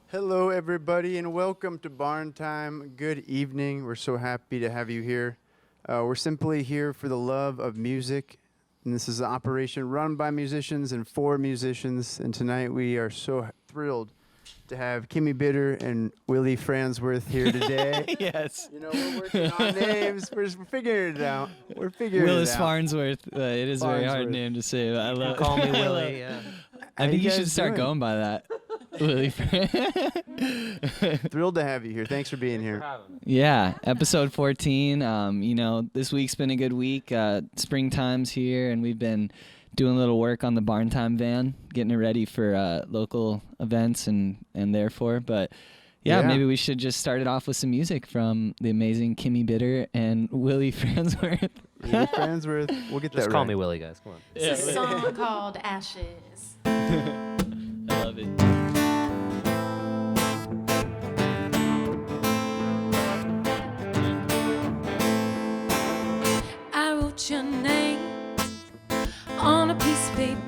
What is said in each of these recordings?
Hello, everybody, and welcome to Barn Time. Good evening. We're so happy to have you here. We're simply here for the love of music, and this is an operation run by musicians and for musicians. And tonight we are so thrilled to have Kimmi Bitter and Willis Farnsworth here today. Yes. You know, we're working on names. We're figuring it out. We're figuring Willis it out. Farnsworth. It is a very hard Farnsworth. name to say. But I love. Call me Willie. Yeah. I think you should guys start doing? going by that. Willie. Thrilled to have you here. Thanks for being here. Yeah, episode 14. You know, this week's been a good week. Springtime's here, and we've been doing a little work on the Barn Time van, getting it ready for local events and therefore. But yeah, maybe we should just start it off with some music from the amazing Kimmi Bitter and Willis Farnsworth. Willis Farnsworth. We'll get that Just call right. me Willie, guys. Come on. It's a song called Ashes. I love it. I wrote your name on a piece of paper.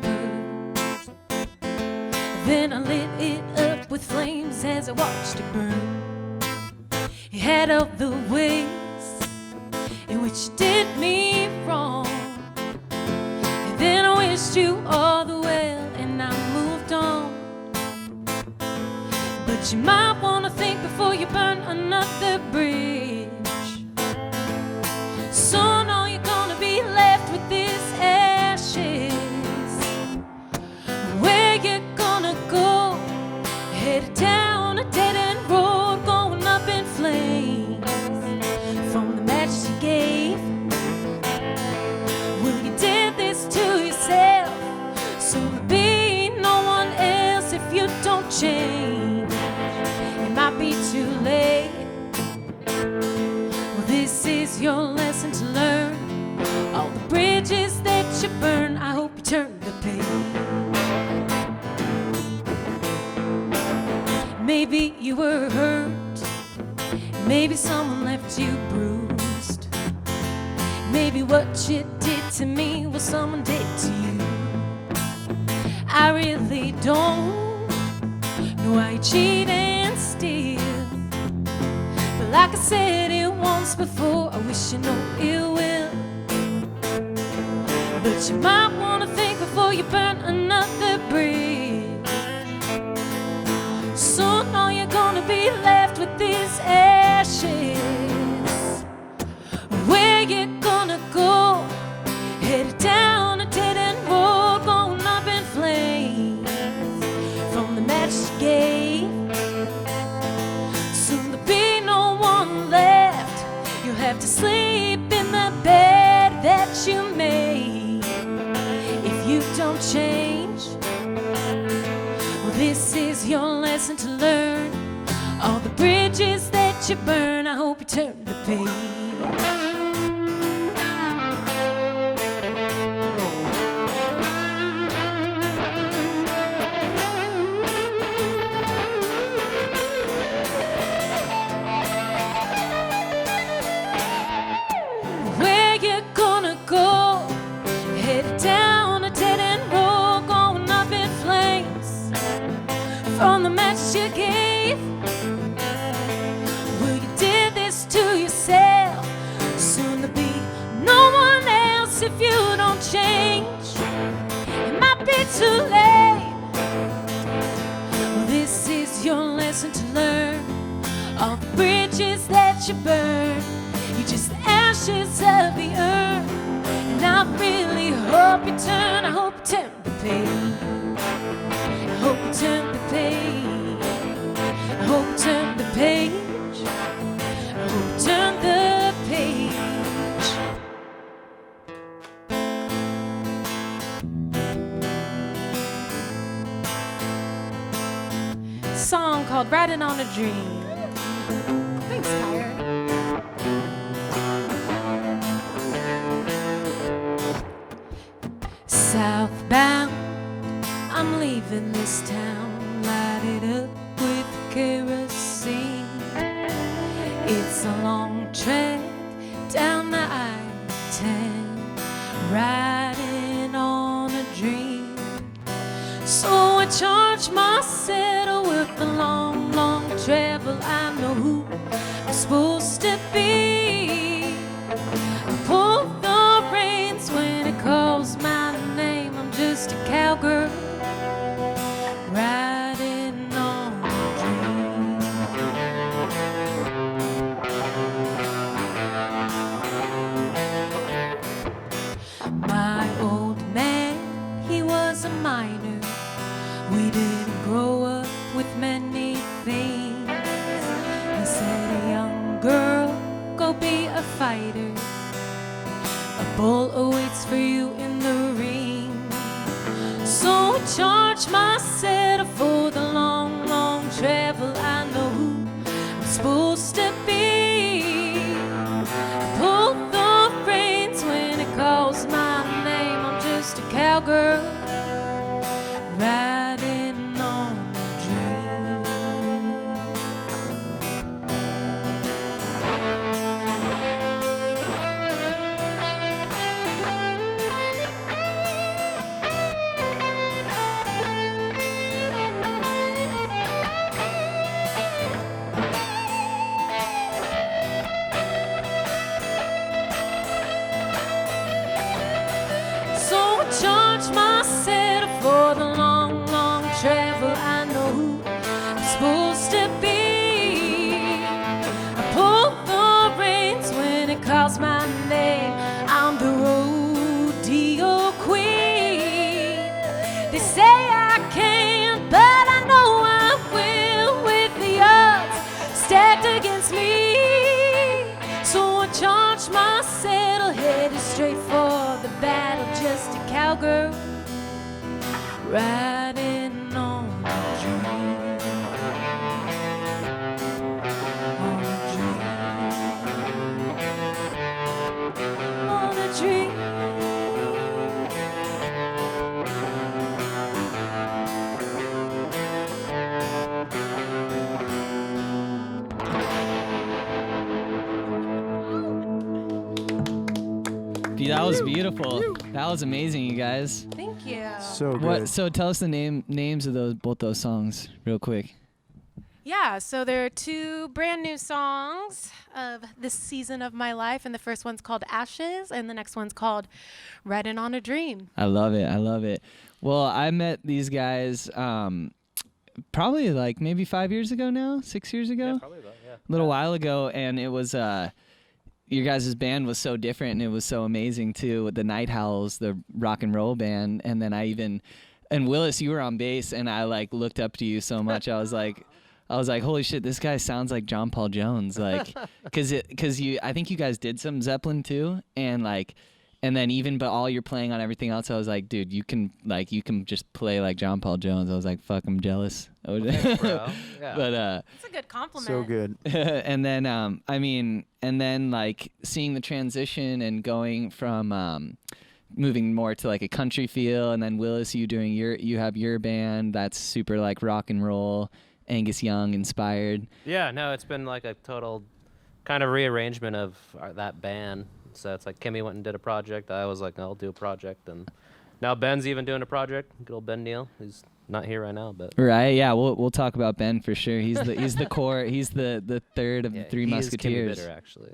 Then I lit it up with flames as I watched it burn. You had all the ways in which you did me wrong. And then I wished you all the well and I moved on. But you might want to think before you burn another bridge. Soon all you're gonna be left with is ashes. Where you gonna go? Headed down a dead-end road, going up in flames from the match you gave. Well, you did this to yourself, so there'll be no one else if you don't change. It might be too late. Well, this is your lesson to learn. All the bridges that you burn, I hope you turn the page. Maybe you were hurt. Maybe someone left you bruised. Maybe what you did to me was someone did to you. I really don't know why you cheat and steal. But like I said it once before, I wish you no ill will. But you might want to think before you burn another bridge. Soon all you're gonna be left with is ashes. Where you gonna go? Headed down a dead-end road, going up in flames from the match you gave. Soon there'll be no one left. You'll have to sleep in the bed that you made if you don't change. Well, this is your lesson to learn. All the bridges that you burn, I hope you turn the page. Where you gonna go? Headed down a dead-end road, going up in flames from the match you gave. Well, you did this to yourself. Soon there'll be no one else if you don't change. It might be too late. Well, this is your lesson to learn. All the bridges that you burn, you're just ashes of the earth. And I really hope you turn. I hope you turn the page. I hope you turn the page. I hope you turn the page. I hope you turn the page. Song called Riding on a Dream. Thanks, Tyre. Southbound, I'm leaving this town, lighted up with kerosene. It's a long trek down the I-10, riding on a dream. So I charge my saddle with the long travel, I know who I'm supposed to be. Pull the reins when it calls my name. I'm just a cowgirl riding on a dream. So I charge myself for the long, long travel. I know who I'm supposed to be. I pull the reins when it calls my name. I'm the rodeo queen. They say I can't, but I know I will with the odds stacked against me. So I charge my saddle, headed straight for the battle, just a cowgirl riding on a dream. On a dream. On a dream. Dude, that was beautiful. That was amazing, you guys. Thank you. So good. What? So tell us the names of both those songs, real quick. Yeah, so there are two brand new songs of this season of my life, and the first one's called Ashes, and the next one's called Riding on a Dream. I love it. I love it. Well, I met these guys probably like maybe 5 years ago now, 6 years ago. Yeah, probably about, yeah. A little while ago, and it was your guys' band was so different, and it was so amazing too, with the Night Howls, the rock and roll band. And then and Willis, you were on bass, and I like looked up to you so much. I was like, holy shit, this guy sounds like John Paul Jones, like, cause I think you guys did some Zeppelin too, and then but all you're playing on everything else. I was like, dude, you can just play like John Paul Jones. I was like, fuck, I'm jealous. Thanks, bro. Yeah. But It's a good compliment. So good. and then like seeing the transition and going from moving more to like a country feel, and then Willis, you have your band that's super like rock and roll, Angus Young inspired. Yeah, no, it's been like a total kind of rearrangement of that band. So it's like Kimmi went and did a project. I was like, I'll do a project. And now Ben's even doing a project. Good old Ben Neal. He's not here right now, but Right, yeah, we'll talk about Ben for sure. He's the core. He's the third of the Three he Musketeers. Is Kimmi Bitter, actually.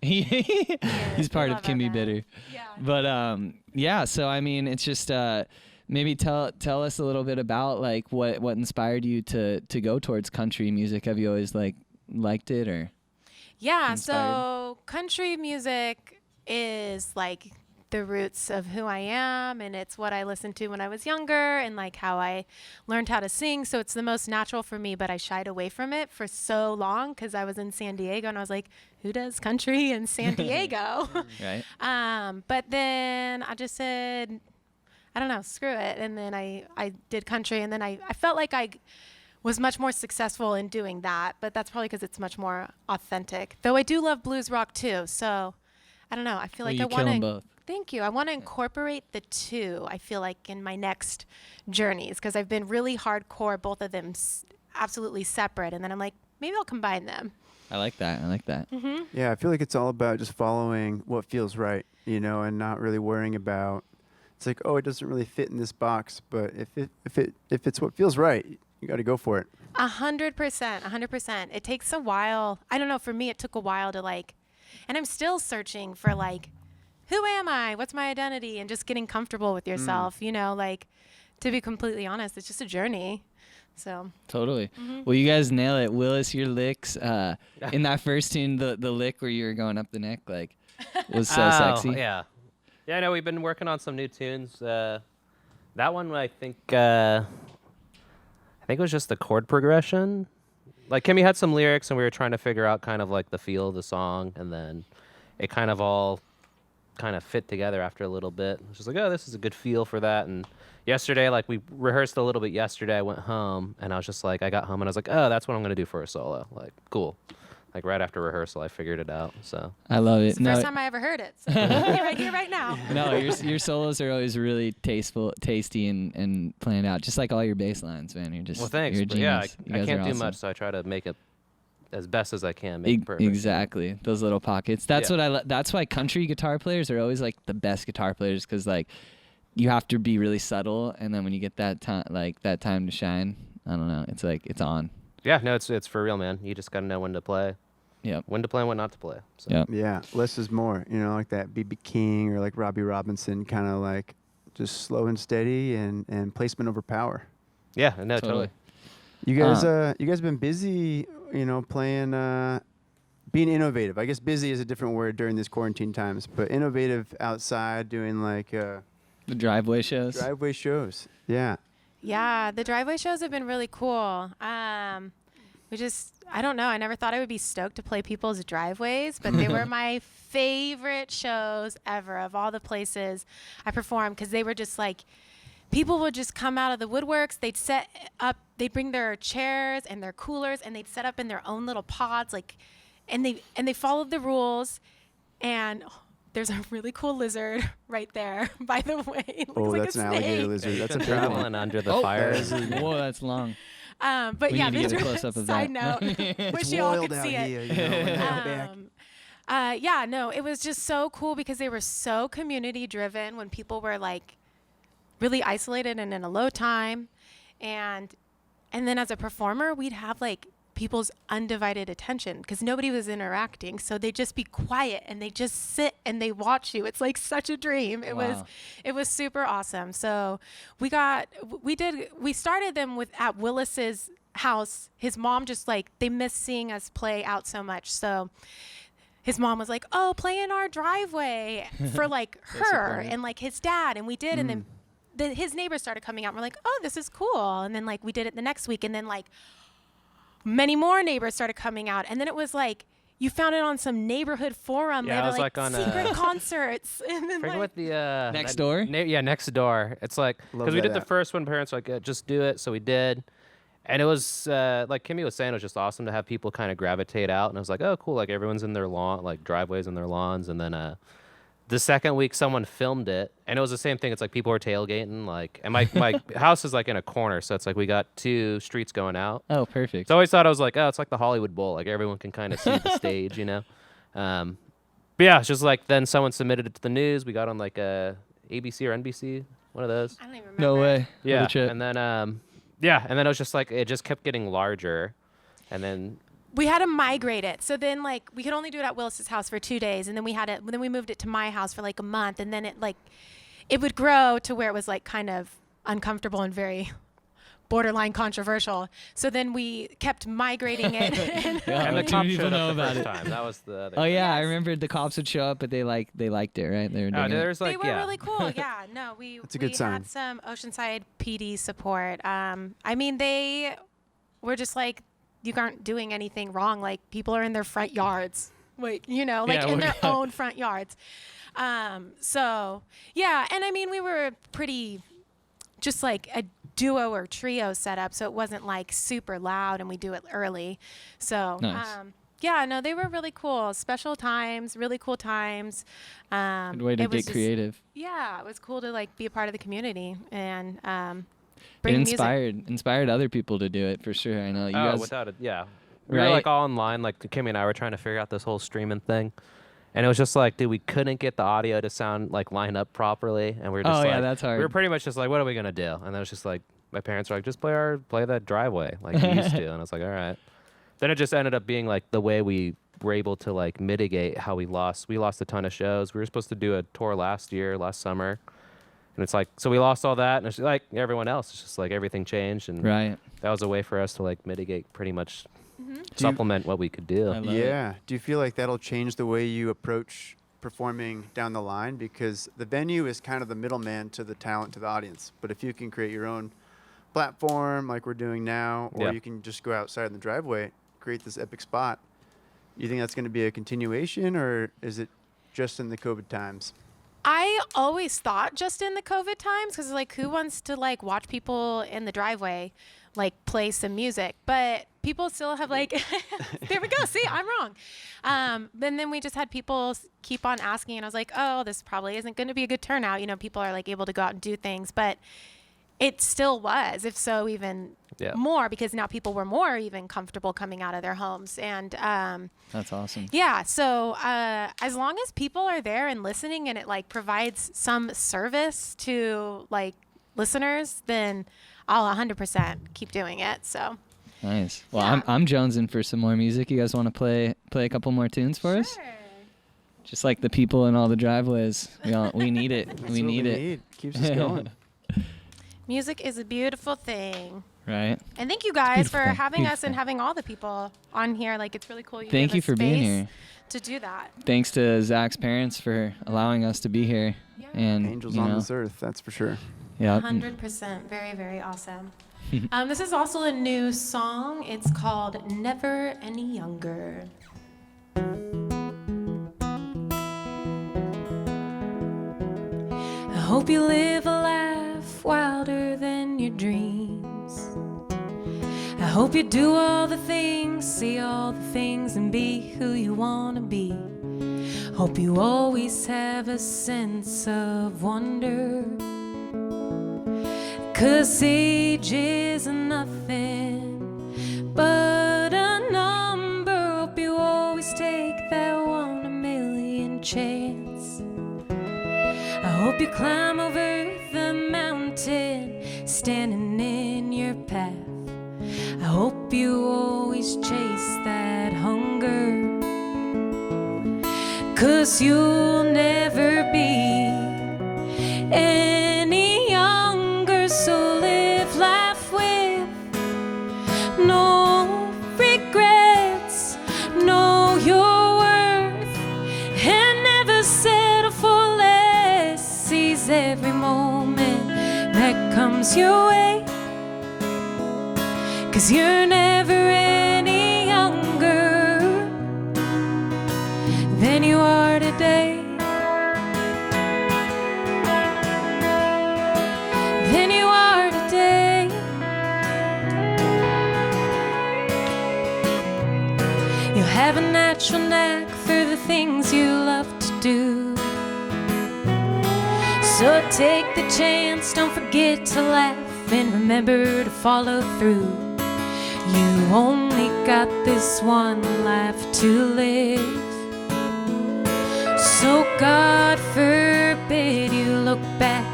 He's part of love our Kimmi band. Bitter. Yeah. But yeah, so I mean, it's just maybe tell us a little bit about like what inspired you to go towards country music. Have you always liked it or? Yeah, Inspired? so country music is like the roots of who I am, and it's what I listened to when I was younger, and like how I learned how to sing. So it's the most natural for me, but I shied away from it for so long because I was in San Diego and I was like, who does country in San Diego? Right. But then I just said, I don't know, screw it. And then I did country, and then I felt like I was much more successful in doing that, but that's probably because it's much more authentic. Though I do love blues rock too, so I don't know. I feel Well, like you I kill want 'em to. both. Thank you. I want to incorporate the two. I feel like in my next journeys, because I've been really hardcore, both of them absolutely separate, and then I'm like, maybe I'll combine them. I like that. Yeah, I feel like it's all about just following what feels right, and not really worrying about. It's like, oh, it doesn't really fit in this box, but if it's what feels right, you got to go for it. 100%. It takes a while. I don't know. For me, it took a while to and I'm still searching for who am I? What's my identity? And just getting comfortable with yourself. To be completely honest, it's just a journey. So Totally. Well, you guys nail it. Willis, your licks in that first tune, the lick where you were going up the neck, was so sexy. Yeah. Yeah, I know we've been working on some new tunes. That one, I think it was just the chord progression. Like Kimmi had some lyrics, and we were trying to figure out kind of like the feel of the song, and then it kind of all kind of fit together after a little bit. It's just like, oh, this is a good feel for that. And yesterday, like we rehearsed a little bit yesterday. I went home and I was just like, I got home and I was like, oh, that's what I'm gonna do for a solo. Like, cool. Like right after rehearsal, I figured it out. So I love it. It's the first time I ever heard it. So right here, right now. No, your solos are always really tasty and planned out, just like all your bass lines, man. You're just well, thanks. You're a But yeah, genius. You I guys can't are do awesome. much, so I try to make it as best as I can. Make it perfect. Exactly, those little pockets. That's Yeah. what that's why country guitar players are always like the best guitar players, because like you have to be really subtle, and then when you get that time to shine, I don't know, it's like it's on. Yeah, no, it's for real, man. You just gotta know when to play. Yep. When to play and when not to play. So. Yep. Yeah, less is more. You know, like that B.B. King or like Robbie Robinson, kind of like just slow and steady and placement over power. Yeah, no, totally. You guys been busy, you know, playing, being innovative. I guess busy is a different word during these quarantine times, but innovative outside, doing like The driveway shows. driveway shows. Yeah. Yeah, the driveway shows have been really cool. I don't know. I never thought I would be stoked to play people's driveways, but they were my favorite shows ever of all the places I performed, because they were just like, people would just come out of the woodworks. They'd set up, they'd bring their chairs and their coolers, and they'd set up in their own little pods, like, and they followed the rules. And there's a really cool lizard right there, by the way. It looks like That's a an alligator snake. lizard. That's a big traveling one. under the fire. Whoa, that's long. But We yeah, need to get a these are- close-up of side that. note, wish It's you all wild could out see it. here, you know, in Outback. Yeah, no, it was just so cool because they were so community driven when people were like really isolated and in a low time. And then as a performer, we'd have like people's undivided attention because nobody was interacting. So they'd just be quiet and they just sit and they watch you. It's like such a dream. It was super awesome. So we started them at Willis's house. His mom just like, they missed seeing us play out so much. So his mom was like, oh, play in our driveway for like her and like his dad. And we did. And then his neighbors started coming out. And we're like, oh, this is cool. And then like we did it the next week. And then like many more neighbors started coming out. And then it was like, you found it on some neighborhood forum. Yeah, they it were was like on secret concerts. And then Forget like, what the Next Door? Yeah, Next Door. It's like Love because we that did the app. first one. Parents were like, yeah, just do it, so we did, and it was like Kimmi was saying, it was just awesome to have people kind of gravitate out, and I was like, oh, cool, like everyone's in their lawn, like driveways in their lawns, and then the second week someone filmed it, and it was the same thing. It's like people were tailgating, like, and my house is like in a corner, so it's like we got two streets going out. Oh, perfect. So I always thought, I was like, oh, it's like the Hollywood Bowl. Like everyone can kind of see the stage, you know? But yeah, it's just like then someone submitted it to the news. We got on like ABC or NBC, one of those. I don't even remember. No way. What Yeah. a trip. And then, and then it was just like, it just kept getting larger. And then, We had to migrate it. So then like we could only do it at Willis's house for 2 days. And then we moved it to my house for like a month. And then it would grow to where it was like kind of uncomfortable and very borderline controversial. So then we kept migrating it. and the two cops people showed know up the about first it. time. That was the other Oh yeah, I Yes. remember the cops would show up, but they liked it, right? They were Oh, digging it. there's They like, were yeah. really cool. Yeah, no, we That's a good we sign. had some Oceanside PD support. I mean, they were just like, you aren't doing anything wrong. Like people are in their front yards, like in their own front yards. So yeah, and I mean, we were pretty just like a duo or trio setup, so it wasn't like super loud, and we do it early. So Nice. yeah, no, they were really cool. Special times, really cool times. Good way to it was get just- creative. Yeah, it was cool to like be a part of the community and It bring music. inspired other people to do it for sure. I know you Oh, guys. without it, yeah. We were Right? like all online, like Kimmi and I were trying to figure out this whole streaming thing. And it was just like, dude, we couldn't get the audio to sound like line up properly. And we were just Oh, like, yeah, that's hard. We were pretty much just like, what are we going to do? And then it was just like, my parents were like, just play that driveway like you used to. And I was like, all right. Then it just ended up being like the way we were able to like mitigate how we lost a ton of shows. We were supposed to do a tour last summer. And it's like, so we lost all that. And it's like everyone else, it's just like everything changed. And Right. that was a way for us to like mitigate, pretty much Mm-hmm. supplement what we could do. I love it. Yeah. Do you feel like that'll change the way you approach performing down the line? Because the venue is kind of the middleman to the talent, to the audience. But if you can create your own platform like we're doing now, or Yeah. you can just go outside in the driveway, create this epic spot, you think that's going to be a continuation, or is it just in the COVID times? always thought just in the COVID times, because like who wants to like watch people in the driveway like play some music? But people still have like, there we go. See, I'm wrong. And then we just had people keep on asking, and I was like, oh, this probably isn't going to be a good turnout. You know, people are like able to go out and do things, but it still was, if so, even more, because now people were more even comfortable coming out of their homes. And That's awesome. yeah, so as long as people are there and listening, and it like provides some service to like listeners, then I'll 100% keep doing it. So Nice. Well, Yeah. I'm jonesing for some more music. You guys want to play a couple more tunes for us? Just like the people in all the driveways. We need it. That's we what need it. Keeps us going. Music is a beautiful thing. Right. And thank you guys for beautiful, having us beautiful. and having all the people on here. Like, it's really cool. Thank give you us for being space here. to do that. Thanks to Zach's parents for allowing us to be here. Yeah. And Angels you on know, this earth, that's for sure. yeah. 100%. Very, very awesome. This is also a new song. It's called Never Any Younger. I hope you live a life wilder than your dreams. I hope you do all the things, see all the things, and be who you want to be. Hope you always have a sense of wonder. 'Cause age is nothing but a number. Hope you always take that 1 in a million chance. I hope you climb over the mountain, standing in your path. I hope you always chase that hunger. 'Cause you'll never be any younger. So live life with no regrets. Know your worth and never settle for less. Seize every moment that comes your way. 'Cause you're never any younger than you are today. Than you are today. You'll have a natural knack for the things you love to do. So take the chance, don't forget to laugh, and remember to follow through. You only got this one life to live. So God forbid you look back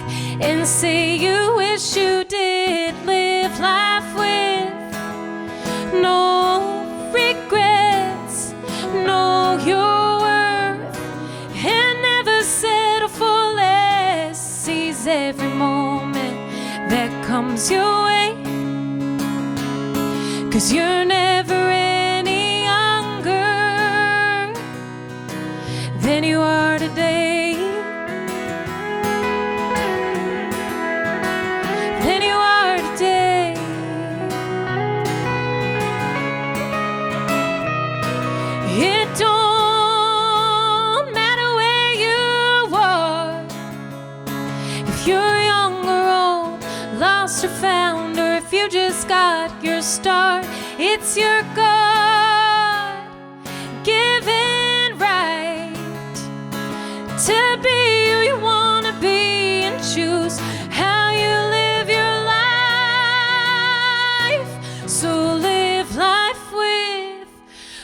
and say you wish you did live life with no regrets. Know your worth and never settle for less. Seize every moment that comes your way. 'Cause you're never any younger than you are today. Than you are today. It don't matter where you are, if you're young or old, lost or found, or if you just got your start. It's your God-given right to be who you want to be and choose how you live your life. So live life with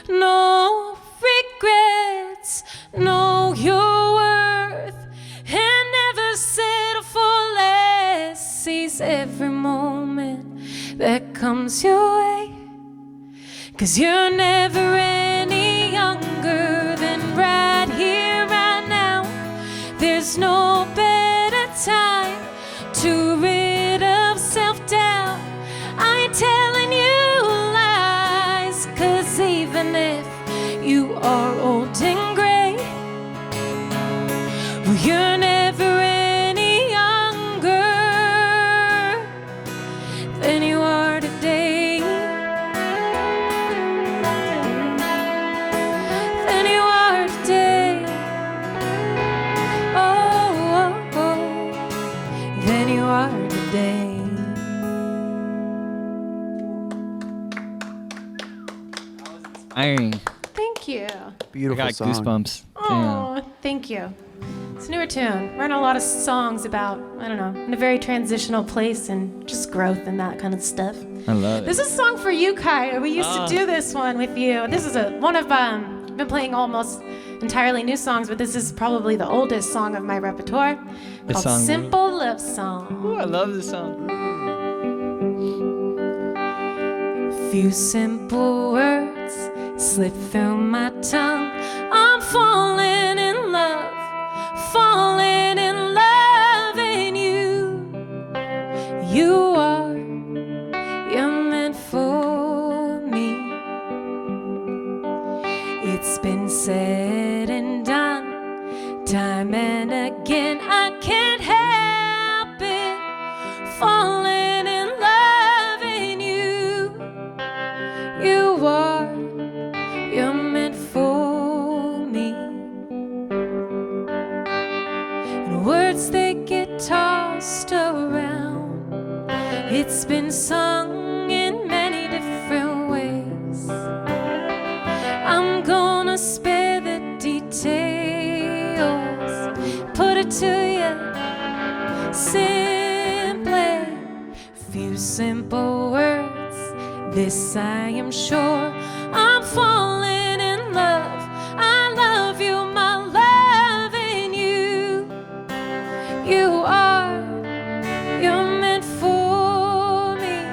no regrets. Know your worth and never settle for less. Seize every moment that comes your way. 'Cause you're never any younger than right here, right now. There's no better time to rid of self-doubt. I ain't telling you lies, 'cause even if you are old and gray, well, you're never any younger than you are today. Than you are today. Oh, oh. Inspiring. Thank you. I Beautiful got song. goosebumps. Damn. Oh, thank you. It's a newer tune. Writing a lot of songs about, I don't know, in a very transitional place and just growth and that kind of stuff. I love it. This is a song for you, Kai. We used to do this one with you. This is one of, I've been playing almost entirely new songs, but this is probably the oldest song of my repertoire. This Called song- Simple Love Song. Ooh, I love this song. Few simple words slip through my tongue. I'm falling in love in you. You are, you're meant for me. It's been said and done, time and again. I can't help it, falling in love in you. You are, you're meant for me. And words they get tossed around, it's been sung in many different ways. I'm gonna spare the details, put it to you simply. Few simple words, this I am sure. I'm falling in love. I love you, my love in you. You are, you're meant for me.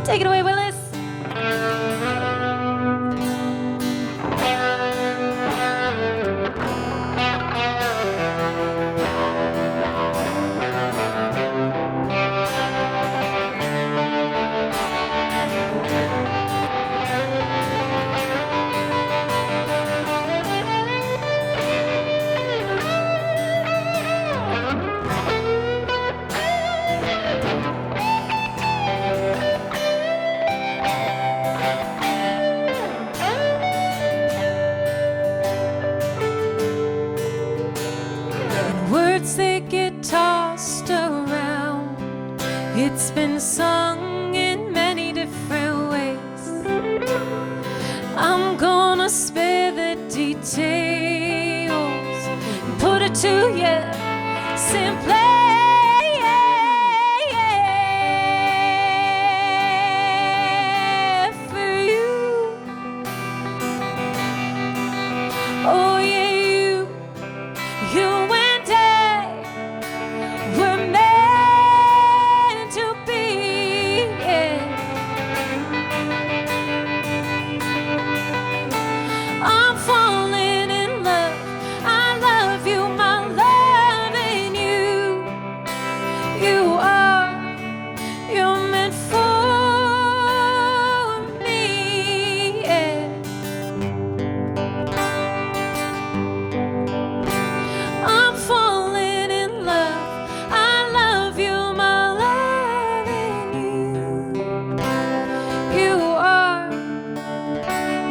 Take it away, Willis. Words they get tossed around, it's been sung in many different ways. I'm gonna spare the details, put it to you simply. For you, oh yeah, you and I were meant to be. Yeah. I'm falling in love. I love you, my love in you. You are, you're meant for me. Yeah. I'm falling in love. I love you, my love in you. You are,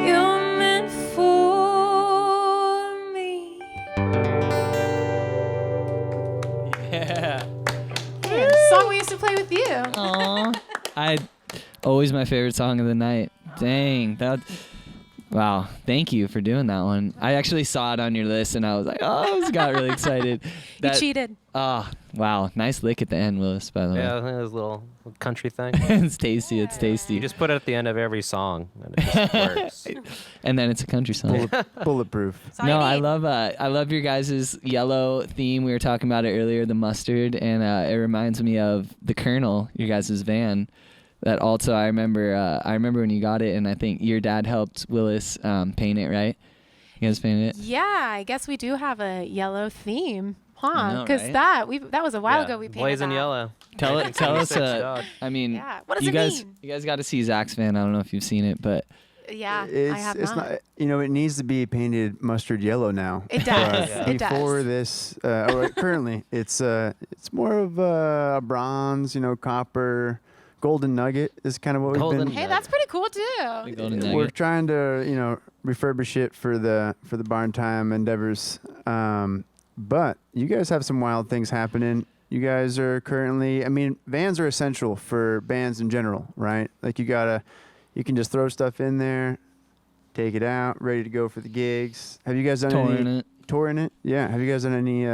you're meant for me. Yeah. Yeah, song we used to play with you. Aw. Always my favorite song of the night. Dang. Wow. Thank you for doing that one. I actually saw it on your list and I was like, oh, I just got really excited. You cheated. Oh, wow. Nice lick at the end, Willis, by the way. Yeah, I think it was a little country thing. It's tasty. It's tasty. You just put it at the end of every song, and it just works. And then it's a country song. Bulletproof. That's all No, you I need. love your guys' yellow theme. We were talking about it earlier, the mustard, and it reminds me of the Colonel, your guys' van. That also I remember when you got it, and I think your dad helped Willis paint it, right? You guys painted it. Yeah, I guess we do have a yellow theme, I huh? know, Because right? that was a while Yeah, ago we painted blazing that. yellow. Tell us. 1926 I mean, Yeah, what does you it guys, mean? you guys got to see Zach's van. I don't know if you've seen it, but Yeah, I It's, have it's not. not. You know, it needs to be painted mustard yellow now. It does. Yeah. It Before does. this, currently, it's more of a bronze. You know, copper, golden nugget is kind of what Golden we've been. Hey, that's pretty cool too. the golden We're nugget. trying to refurbish it for the barn time endeavors. But you guys have some wild things happening. You guys are currently, I mean, vans are essential for bands in general, right? Like you can just throw stuff in there. take it out, ready to go for the gigs. Have you guys done Touring any it. touring it? Yeah. Have you guys done any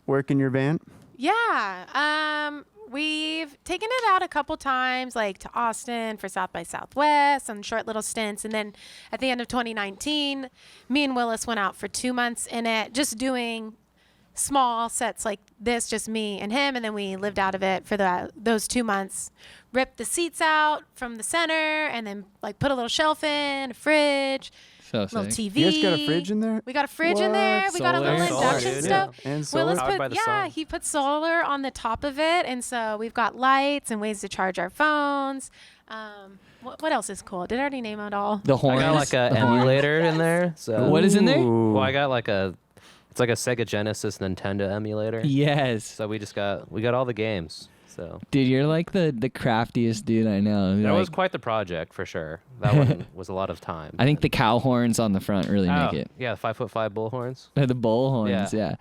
work in your van? Yeah. We've taken it out a couple times, like to Austin for South by Southwest on short little stints. And then at the end of 2019, me and Willis went out for 2 months in it, just doing small sets like this, just me and him. And then we lived out of it for those 2 months, ripped the seats out from the center and then like put a little shelf in, a fridge, So little sick. TV. You guys got a fridge in there? We got a fridge in there. We got a little Solar. induction Solar, stove. And solar? Willis Powered by the sun. he put solar on the top of it, and so we've got lights and ways to charge our phones. What else is cool? Did I already name it all? The I horns. got like an the horns. emulator in there. So What is in there? Ooh. Well, I got like it's like a Sega Genesis Nintendo emulator. Yes. So we got all the games. So Dude, you're like the craftiest dude I know. that Like, was quite the project for sure. That one was a lot of time. I think the cow horns on the front really make Oh, it. Yeah, 5'5" bull horns. Or the bull horns, Yeah. yeah.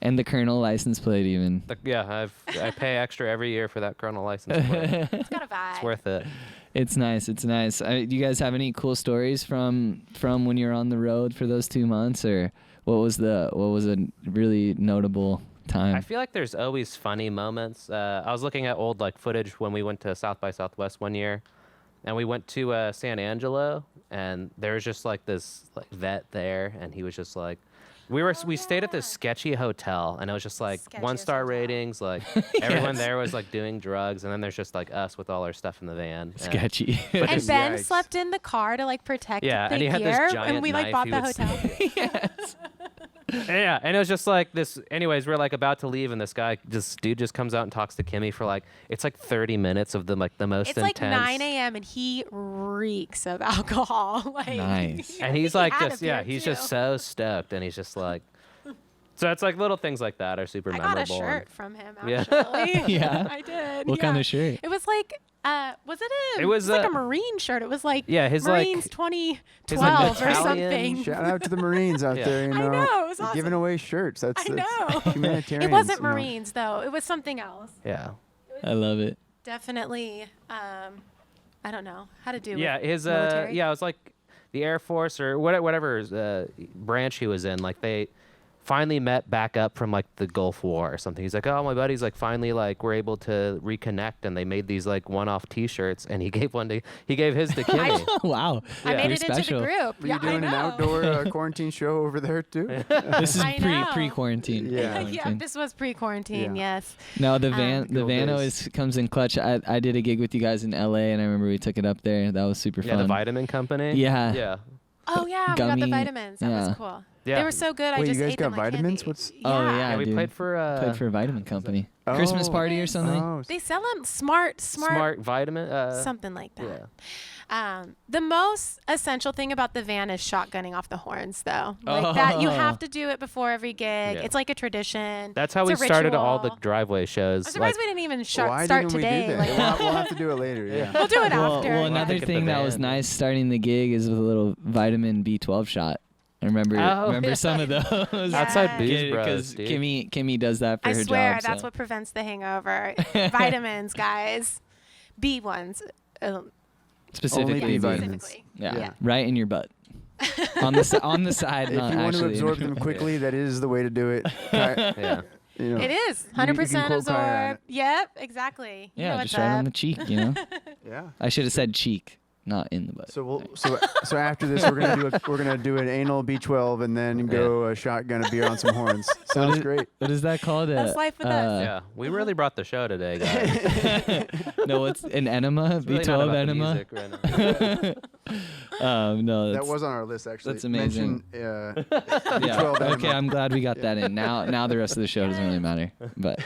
And the Colonel license plate even. I pay extra every year for that Colonel license plate. It's got a vibe. It's worth it. It's nice. It's nice. Do you guys have any cool stories from when you're on the road for those 2 months, or what was a really notable time? I feel like there's always funny moments. I was looking at old like footage when we went to South by Southwest one year, and we went to San Angelo, and there was just like this like vet there, and he was just like, we stayed at this sketchy hotel, and it was just like Sketchiest 1-star hotel. ratings. Like everyone there was like doing drugs, and then there's just like us with all our stuff in the van. and- Sketchy. But And just- Ben Yikes. slept in the car to like protect Yeah, the and he had this gear, giant and we like knife bought he the would hotel. Yeah, and it was just like this. Anyways, we're like about to leave, and this dude just comes out and talks to Kimmi for like, it's like 30 minutes of the most It's like intense. 9 a.m. and he reeks of alcohol. Like, Nice. And he's He like had just a beer, he's too. just so stoked, and he's just like, so it's like little things like that are super I memorable. got a and- shirt from him, Yeah. actually. Yeah? I did. What kind yeah. of shirt? It was like, was it It was, like uh, a Marine shirt. It was like Yeah, his Marines like 2012 or battalion something. Shout out to the Marines out Yeah. there, you I know, know, it was giving awesome. away shirts. That's I know. humanitarian. It wasn't Marines, though. It was something else. Yeah. I love it. Definitely, I don't know how to do Yeah, with his military. yeah, it was like the Air Force or whatever branch he was in. Like they finally met back up from like the Gulf War or something. He's like, oh, my buddies like finally like were able to reconnect, and they made these like one-off T-shirts, and he gave his to Kimmi. Wow. I made You're it into special. the group. Were yeah, you doing I an know. outdoor quarantine show over there too? This is I know. pre-quarantine. Yeah. Yeah, this was pre-quarantine. Yeah. Yes. No, the van Good old days. always comes in clutch. I did a gig with you guys in LA, and I remember we took it up there. That was super Yeah, fun. the Vitamin Company. Yeah. Yeah. Oh yeah, we got Gummy- the vitamins. That yeah. was cool. Yeah. They were so good. I Wait, just you guys ate got them like vitamins? candy. What's- Oh, yeah. Yeah, we dude. played for Played for a vitamin company. Christmas Oh. party or something. Oh, They sell them smart, Smart Vitamin. something like that. Yeah. The most essential thing about the van is shotgunning off the horns, though. Like that, you Oh. have to do it before every gig. Yeah. It's like a tradition. That's how It's we a started all the ritual. driveway shows. I'm surprised like, we didn't even why start didn't today. we do Like, that? We'll have to do it later. Yeah. we'll do it Well, after. well, yeah. another Pick up thing the that was van. nice starting the gig is with a little vitamin B12 shot. I remember Oh, some of those. Outside Booze Yeah. Bros, Because dude. Kimmi does that for I her swear job. that's so. what prevents the hangover. Vitamins, guys. B ones. specifically Only B B. vitamins. Specifically. Yeah. Yeah. Right in your butt. on the side, If not you want to actually in absorb your them butt. quickly, that is the way to do it. Yeah. You know. It is You can 100% quote Kaya on absorbed. Yep, exactly. You know Yeah, what's just right on up. the cheek, you know. Yeah. I should have said cheek, not in the butt. So so after this we're gonna do an anal B12 and then go shotgun a beer on some horns. Sounds great. What is that called? That's life with us. Yeah. We really brought the show today, guys. No, it's an enema, It's really not B12 about the enema. music right now. No, That that's, was on our list actually. that's amazing. Mention, yeah. B12 enema. Okay, I'm glad we got that in. Now the rest of the show doesn't really matter. But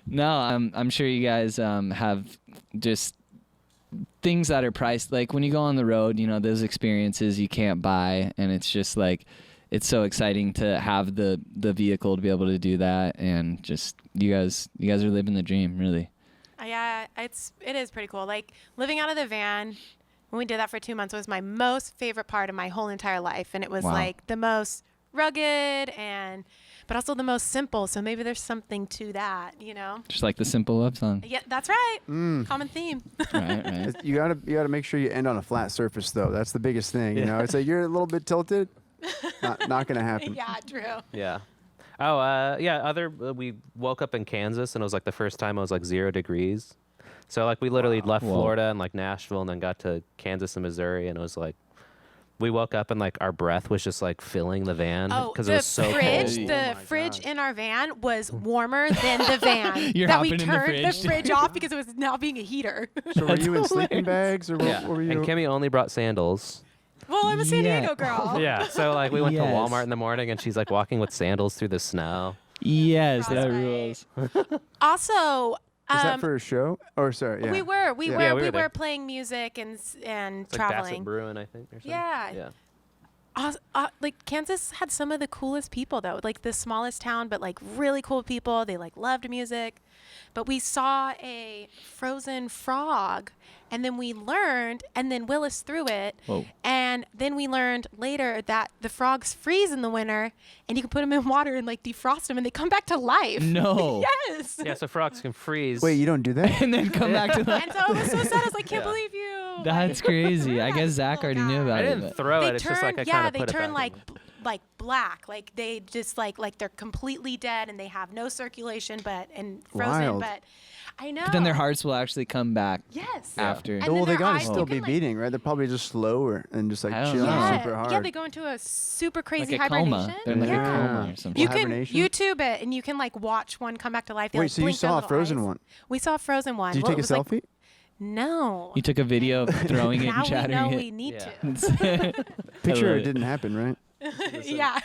no, I'm sure you guys have just things that are priced. Like when you go on the road, you know, those experiences you can't buy, and it's just like it's so exciting to have the vehicle to be able to do that, and just you guys are living the dream, really. Yeah, it is pretty cool. Like living out of the van when we did that for 2 months was my most favorite part of my whole entire life, and it was Wow. like the most rugged but also the most simple. So maybe there's something to that, Just like the simple love song. Yeah, that's right. Common theme. Right. You gotta make sure you end on a flat surface though. That's the biggest thing. It's like you're a little bit tilted. Not gonna happen. Yeah, true. Yeah. Oh, we woke up in Kansas, and it was like the first time it was like 0 degrees. So like we literally left Florida and like Nashville, and then got to Kansas and Missouri, and it was like we woke up and like our breath was just like filling the van because it was so cold. The fridge in our van was warmer than the van. You're that we hopping in the turned the fridge. fridge off because it was now being a heater. So were you in sleeping bags or what were you? And Kimmi only brought sandals. Well, I'm a San Yeah. Diego girl. Yeah, so like we went to Yes. Walmart in the morning, and she's like walking with sandals through the snow. Yes, that Frostbite. rules. Also, Is that for a show? Or sorry, yeah. we were Yeah, we were we there. were playing music and It's like traveling. Bassett Bruin, I think, or something. Yeah. Yeah. Like Kansas had some of the coolest people though, like the smallest town, but like really cool people. They like loved music. But we saw a frozen frog, and then we learned, and then Willis threw it. Whoa. And then we learned later that the frogs freeze in the winter, and you can put them in water and like defrost them, and they come back to life. No. Yes. Yeah, so frogs can freeze. Wait, you don't do that? And then come back to And so it was so sad. I was like, can't Yeah. believe you. That's crazy. I guess Zach already knew about I it. didn't but- throw They it. It's turn, just like I yeah, kind of they put it turn back. like black, like they just like they're completely dead and they have no circulation, and frozen. Wild. But I know. But then their hearts will actually come back Yes. after. And Well, then they their gotta eyes, still you be can, like- beating, right? They're probably just slower and just like I don't chilling know. Yeah, super hard. yeah, they go into a super Like crazy a hibernation. coma. They're in like yeah. a coma or something. You can Hibernation? YouTube it and you can like watch one come back to life. They, Wait, like, so you blink their saw a little frozen eyes. one? We saw a frozen one. Did you Well, take it a was selfie? Like, no. You took a video of throwing it Now and we know chattering we need Yeah. it. Picture love it it. didn't happen, right? to. Yeah.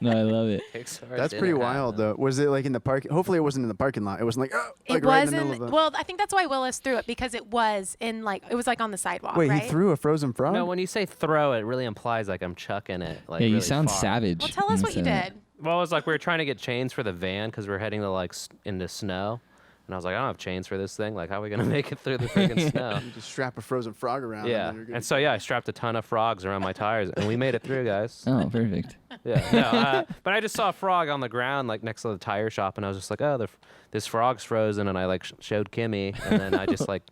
No, I love it. Pixar That's didn't pretty have wild, them. though. Was it like in the park? Hopefully, it wasn't in the parking lot. It wasn't like, like It right was in the middle of a. well, I think that's why Willis threw it, because it was it was like on the sidewalk, Wait, right? he threw a frozen frog? No, when you say throw, it really implies like I'm chucking it. Like Yeah, you really sound far. savage. Well, tell us when what you say that. did. Well, it was like we were trying to get chains for the van because we're heading to like into snow, and I was like, I don't have chains for this thing. Like, how are we gonna make it through the freaking snow? You just strap a frozen frog around. Yeah, And, then you're and so yeah, I strapped a ton of frogs around my tires, and we made it through, guys. Oh, perfect. Yeah, no, but I just saw a frog on the ground like next to the tire shop, and I was just like, oh, this frog's frozen, and I like showed Kimmi, and then I just like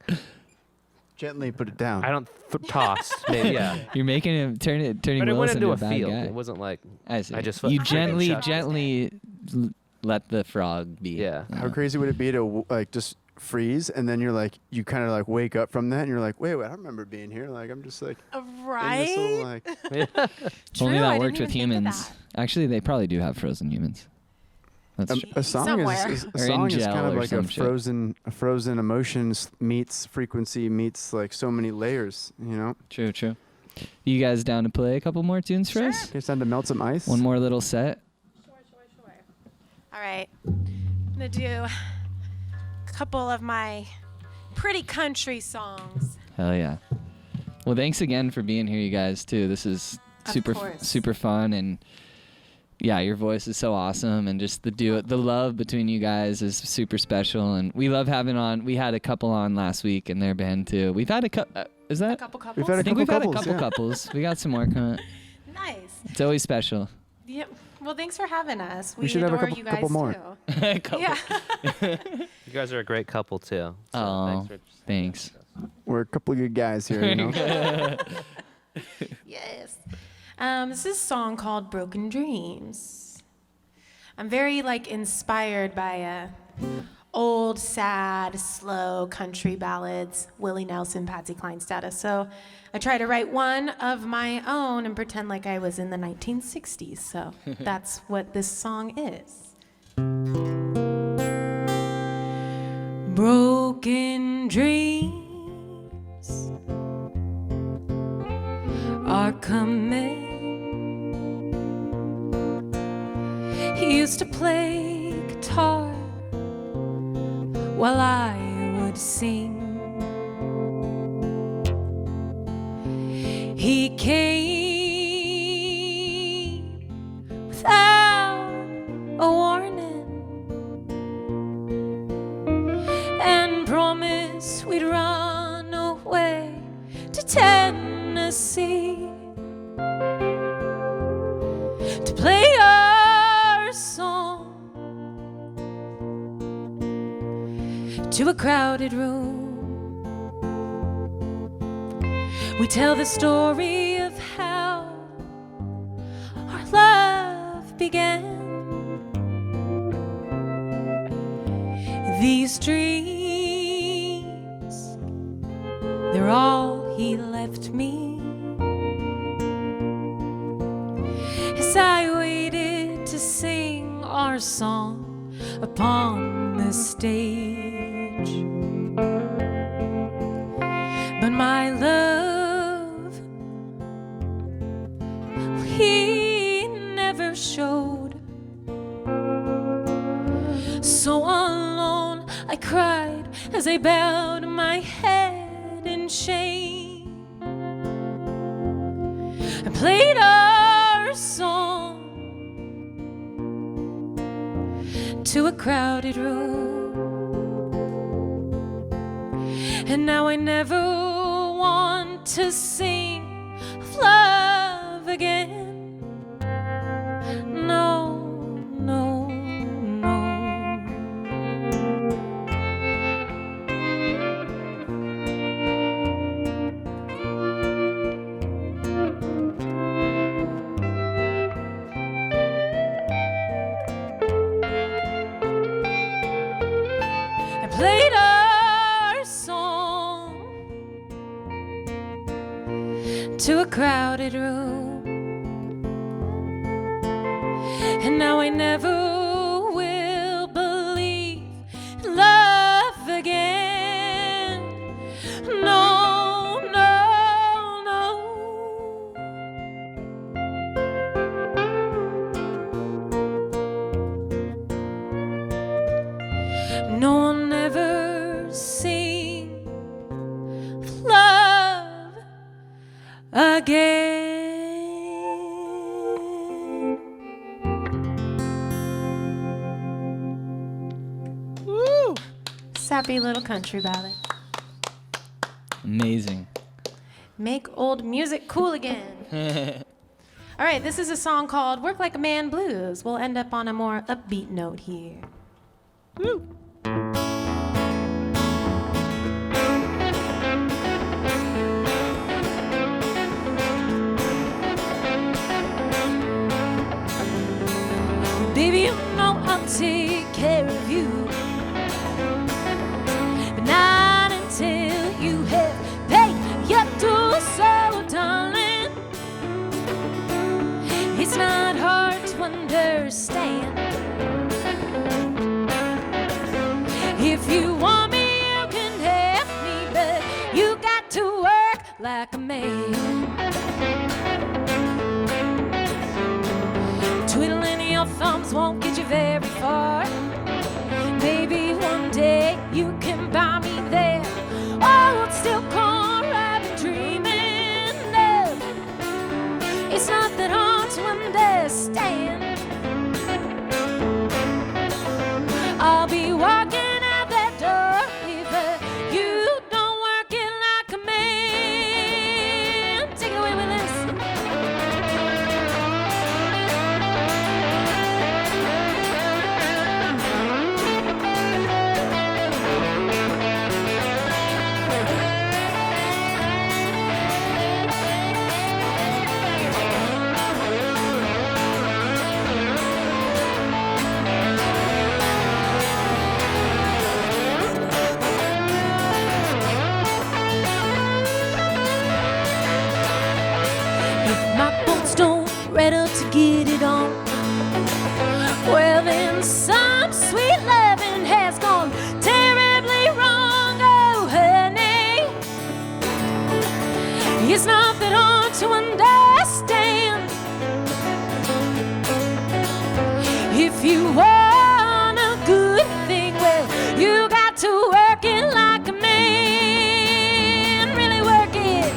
gently put it down. I don't tossed, maybe yeah. You're making him turning But it Willis went into into a a bad field. guy. It wasn't like I see. I just you fucking chucked it. gently let the frog be. Yeah. How crazy would it be to like just freeze and then you're like you kind of like wake up from that and you're like, wait, I don't remember being here. Like I'm just like in this Right? little, like If only True, I that didn't worked with even think of humans. that. Actually, they probably do have frozen humans. That's true. a song Somewhere. is a Or song in is kind gel of or like a some shit. frozen emotions meets frequency meets like so many layers, you know? True, true. You guys down to play a couple more tunes for us? It's time to melt some ice. One more little set. Sure. All right. I'm going to do a couple of my pretty country songs. Hell yeah. Well, thanks again for being here, you guys, too. This is Of super course. super fun, and yeah, your voice is so awesome, and just the love between you guys is super special, and we love having on. We had a couple on last week and their band too. We've had a couple. Is that? A couple couples. We've had I think we've couple had a couples, couple yeah. couples. We got some more coming. Nice. It's always special. Yep. Well, thanks for having us. We should have a adore couple- you guys couple more. too. Couple. Yeah. You guys are a great couple too. So Oh, for thanks. We're a couple of good guys here, you know? Yes. This is a song called Broken Dreams. I'm very inspired by old, sad, slow country ballads, Willie Nelson, Patsy Cline status. So I try to write one of my own and pretend like I was in the 1960s. So that's what this song is. Broken dreams are coming. He used to play guitar while I would sing. He came without a warning and promised we'd run away to Tennessee to play to a crowded room. We tell the story of how our love began. These dreams, they're all he left me. As I waited to sing our song upon the stage, but my love, he never showed. So alone I cried as I bowed my head in shame. I played our song to a crowded room, and now I never want to sing of love again. No, no, no. I played our song to a crowded room, and now I never will believe in love again. No, no, no. No one ever sing of love again. Woo! Sappy little country ballad. Amazing. Make old music cool again. All right, this is a song called Work Like a Man Blues. We'll end up on a more upbeat note here. Woo! Baby, you know I'll take care of you, but not until you have paid your dues. So, darling, it's not hard to understand. If you want me, you can have me, but you got to work like a man. Twiddling your thumbs won't get you very far. Maybe one day you can buy me there. Oh, it's still corn I've been dreaming of. It's not that hard to understand. I'll be walking out that door if you don't work it like a man. Take it away, Willis. Right up to get it on. Well, then some sweet loving has gone terribly wrong. Oh, honey, it's not that hard to understand. If you want a good thing, well, you got to work it like a man. Really work it.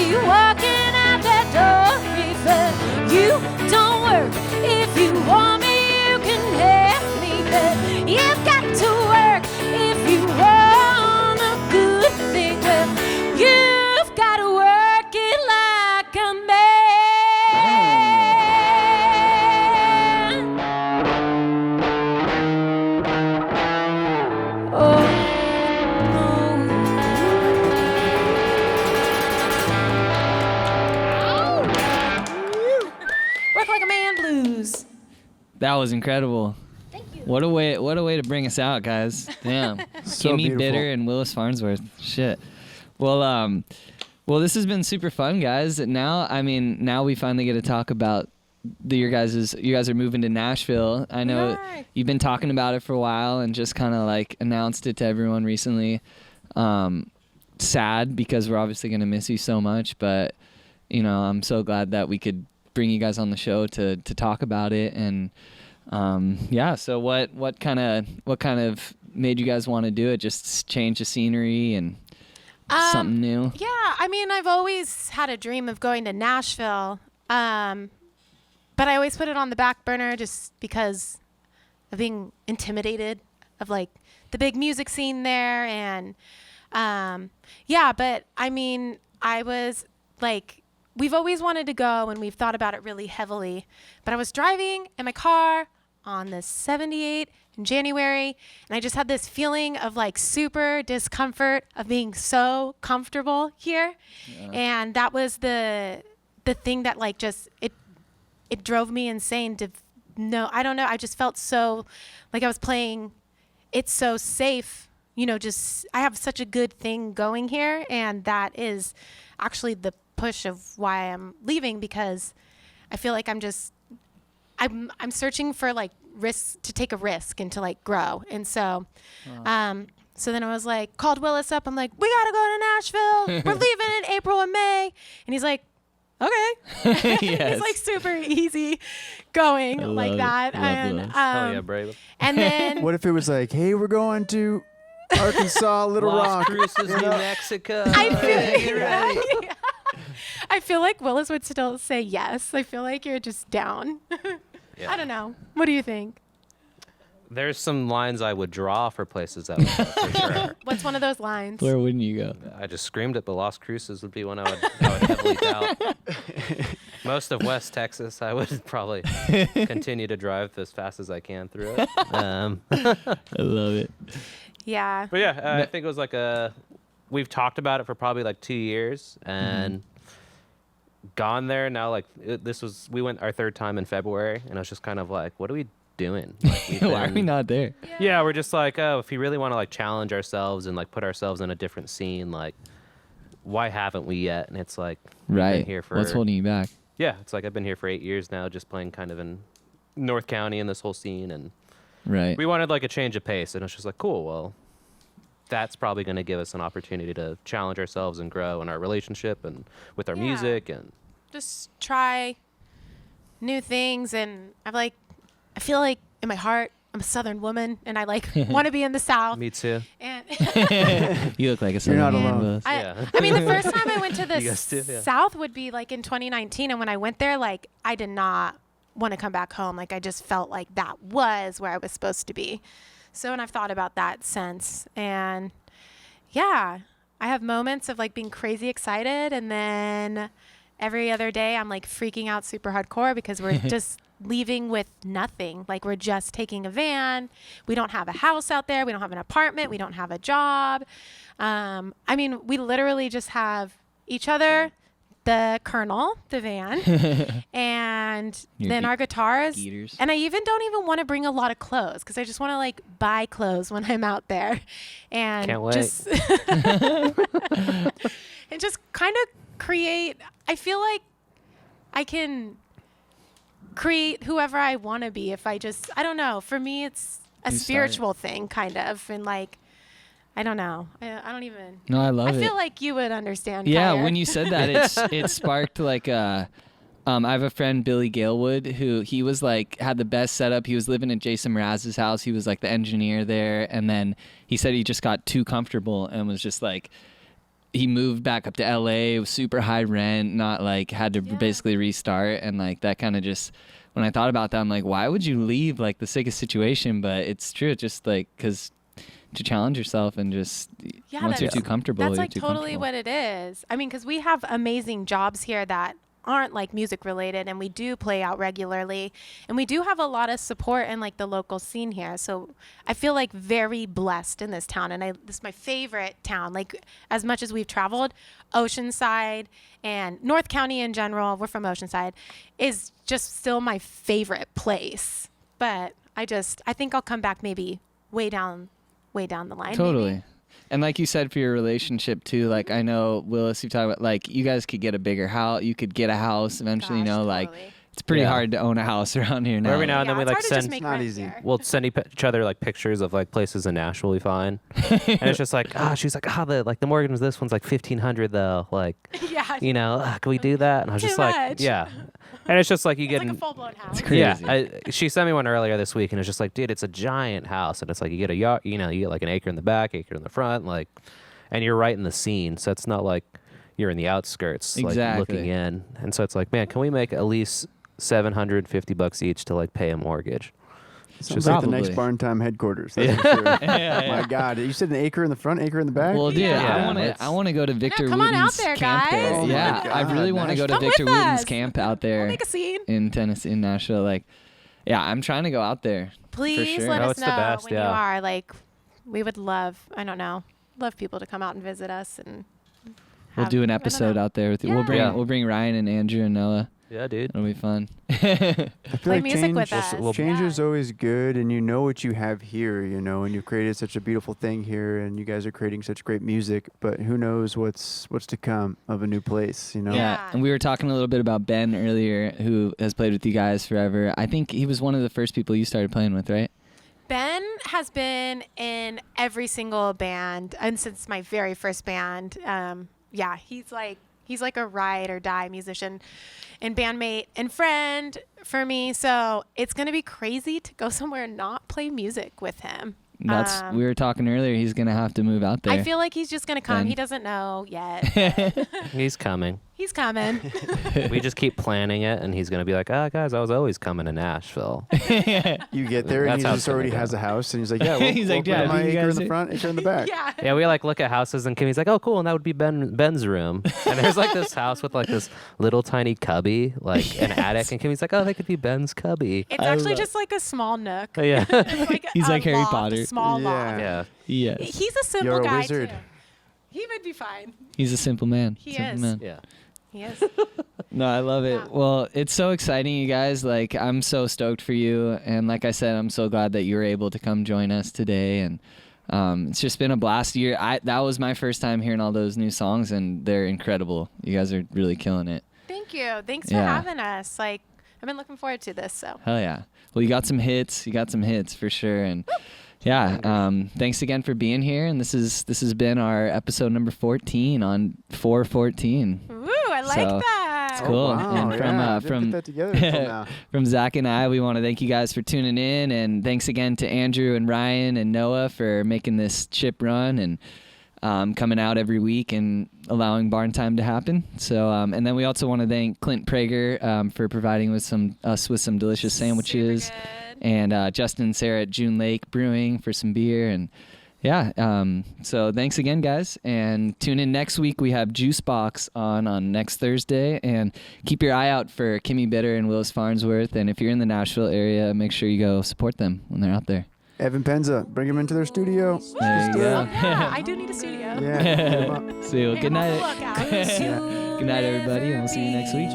be walking out that door if you don't work. If you want me, you can have me, but you've got to work if you want a good thing. Well, you've got to work it like a man. Oh, no. Work like a man blues. That was incredible. Thank you. What a way to bring us out, guys. Damn. So Kimmi beautiful. Bitter and Willis Farnsworth. Shit. Well, this has been super fun, guys. Now we finally get to talk about you guys are moving to Nashville. I know Right. you've been talking about it for a while and just kind of like announced it to everyone recently. Sad because we're obviously going to miss you so much, but I'm so glad that we could bring you guys on the show to talk about it. And so what kind of made you guys want to do it? Just change the scenery and something new? Yeah, I mean, I've always had a dream of going to Nashville, but I always put it on the back burner just because of being intimidated of like the big music scene there. And but I mean, I was like, we've always wanted to go and we've thought about it really heavily, but I was driving in my car on the 78 in January, and I just had this feeling of like super discomfort of being so comfortable here. Yeah. And that was the thing that like just it drove me insane to I don't know, I just felt so like I was playing it's so safe, just I have such a good thing going here, and that is actually the push of why I'm leaving, because I feel like I'm searching for like risks, to take a risk and to like grow. And so so then I was like, called Willis up. I'm like, we gotta go to Nashville. We're leaving in April and May. And he's like, okay. Yes. He's like super easy going I like love that. it. Love And Willis. Oh yeah, brave. and then What if it was like, hey, we're going to Arkansas, Little Las Rock? Cruces, New Mexico. I feel, Get ready. I feel like Willis would still say yes. I feel like you're just down. Yeah. I don't know. What do you think? There's some lines I would draw for places that would go, for sure. What's one of those lines? Where wouldn't you go? I just screamed it, but Las Cruces would be one I would heavily doubt. Most of West Texas, I would probably continue to drive as fast as I can through it. I love it. Yeah. But yeah, I think it was like we've talked about it for probably like 2 years and gone there now. Like we went our third time in February, and I was just kind of like, what are we doing? Like, Why are we not there? Yeah, we're just like, oh, if we really want to like challenge ourselves and like put ourselves in a different scene, like why haven't we yet? And it's like, we've been Right. here for What's holding you back? yeah, it's like I've been here for 8 years now, just playing kind of in North County in this whole scene, and Right. we wanted like a change of pace, and it's just like, cool, well, that's probably going to give us an opportunity to challenge ourselves and grow in our relationship and with our Yeah. music. And Just try new things. And I feel like in my heart, I'm a Southern woman, and I like want to be in the South. me too. And You look like a You're not Southern alone. Willis. Yeah. I mean, the first time I went to the You guys too, yeah. South would be like in 2019. And when I went there, like I did not want to come back home. Like I just felt like that was where I was supposed to be. So, and I've thought about that since. And yeah, I have moments of like being crazy excited. And then every other day I'm like freaking out super hardcore because we're just leaving with nothing. Like we're just taking a van. We don't have a house out there. We don't have an apartment. We don't have a job. I mean, we literally just have each other, the Colonel, the van, and Your then our guitars. Geeters. And I don't even want to bring a lot of clothes because I just want to like buy clothes when I'm out there, and Can't wait. just and just kind of create. I feel like I can create whoever I want to be if I don't know. For me, it's a You start it. spiritual thing, kind of, and like. I don't know. I don't even. No, I love I it. feel like you would understand. Yeah, Kyer. when you said that, it sparked like I have a friend, Billy Galewood, who he was like had the best setup. He was living at Jason Mraz's house. He was like the engineer there, and then he said he just got too comfortable and was just like he moved back up to LA, with super high rent, not like had to basically restart, and like that kind of just. When I thought about that, I'm like, why would you leave like the sickest situation? But it's true. It's just like because to challenge yourself and just once you're too comfortable, that's you're like too totally comfortable. what it is. I mean, because we have amazing jobs here that aren't like music related, and we do play out regularly, and we do have a lot of support in like the local scene here. So I feel like very blessed in this town, and this is my favorite town. Like as much as we've traveled, Oceanside and North County in general, we're from Oceanside, is just still my favorite place. But I think I'll come back maybe way down the line. Totally. Maybe. And like you said, for your relationship too, like I know, Willis, you talked about like you guys could get a bigger house. You could get a house eventually, Gosh, like totally. it's pretty hard to own a house around here now. Every now and then we it's like hard to just send. make not rent easy. here. We'll send each other like pictures of like places in Nashville we find, and it's just like, she's like, the mortgage was this one's like $1,500 though, like, Yeah. can we do that? And I was Too just like, much. yeah, and it's just like you It's get, like a full-blown house. crazy. yeah. She sent me one earlier this week, and it's just like, dude, it's a giant house, and it's like you get a yard, you get like an acre in the back, acre in the front, like, and you're right in the scene, so it's not like you're in the outskirts, like Exactly. looking in, and so it's like, man, can we make at least $750 each to like pay a mortgage? Sounds just like the next probably. Barn Time headquarters. That's for sure. Yeah. My God, you said an acre in the front, acre in the back. Well, dude, Yeah. I want to go to Victor come on out Wooten's there, camp there. guys. Oh my Yeah, I really God, want to go to Come Victor with Wooten's us. camp out We'll there make a scene. in Tennessee, in Nashville. Like, yeah, I'm trying to go out there. Please sure. let Oh, us it's the know best, when yeah. you are. Like, we would love people to come out and visit us, and We'll do an episode out there with you. Yeah. We'll bring Ryan and Andrew and Noah. Yeah, dude. It'll be fun. I feel Play like music with us. change Yeah. is always good, and you know what you have here, and you've created such a beautiful thing here, and you guys are creating such great music. But who knows what's to come of a new place, Yeah. Yeah. And we were talking a little bit about Ben earlier, who has played with you guys forever. I think he was one of the first people you started playing with, right? Ben has been in every single band, and since my very first band, he's like a ride or die musician and bandmate and friend for me. So it's gonna be crazy to go somewhere and not play music with him. We were talking earlier. He's gonna have to move out there. I feel like he's just gonna come. Ben. He doesn't know yet. He's coming. He's coming. We just keep planning it, and he's gonna be like, guys, I was always coming to Nashville. You get there, and That's he how just it's gonna already go. has a house, and he's like, yeah, we'll, He's we'll like, put yeah, my you acre in guys the are- front, acre in the back. Yeah. Yeah, we like look at houses, and Kimmy's like, oh, cool, and that would be Ben's room. And there's like this house with like this little tiny cubby, like an attic, and Kimmy's like, oh, that could be Ben's cubby. It's actually just like a small nook. Yeah, It's like He's a like Harry loft, Potter. a small Yeah. loft. yeah. Yes. He's a simple You're a guy wizard. too. He would be fine. He's a simple man. He Simple is. man. Yeah. He is. No, I love it. Yeah. Well, it's so exciting, you guys. Like, I'm so stoked for you. And like I said, I'm so glad that you were able to come join us today. And it's just been a blast year. That was my first time hearing all those new songs, and they're incredible. You guys are really killing it. Thank you. Thanks for Yeah. having us. Like, I've been looking forward to this. So. Hell yeah. Well, you got some hits. You got some hits for sure. And yeah, thanks again for being here. And this has been our episode number 14 on 414. Ooh, I like So, that. it's cool. Oh, wow, And from, yeah, I didn't from- put that together until now. From Zach and I, we want to thank you guys for tuning in, and thanks again to Andrew and Ryan and Noah for making this ship run and coming out every week and allowing Barn Time to happen. So, and then we also want to thank Clint Prager for providing us with some delicious sandwiches, Super good. and Justin and Sarah at June Lake Brewing for some beer. And yeah, so thanks again, guys, and tune in next week. We have Juice Box on next Thursday, and keep your eye out for Kimmi Bitter and Willis Farnsworth. And if you're in the Nashville area, make sure you go support them when they're out there. Evan Penza, bring him into their studio. There you Oh, go. yeah, I do need a studio. Yeah. hit him up. So good I'm on the night. lookout. Good night, everybody, and we'll see you next week.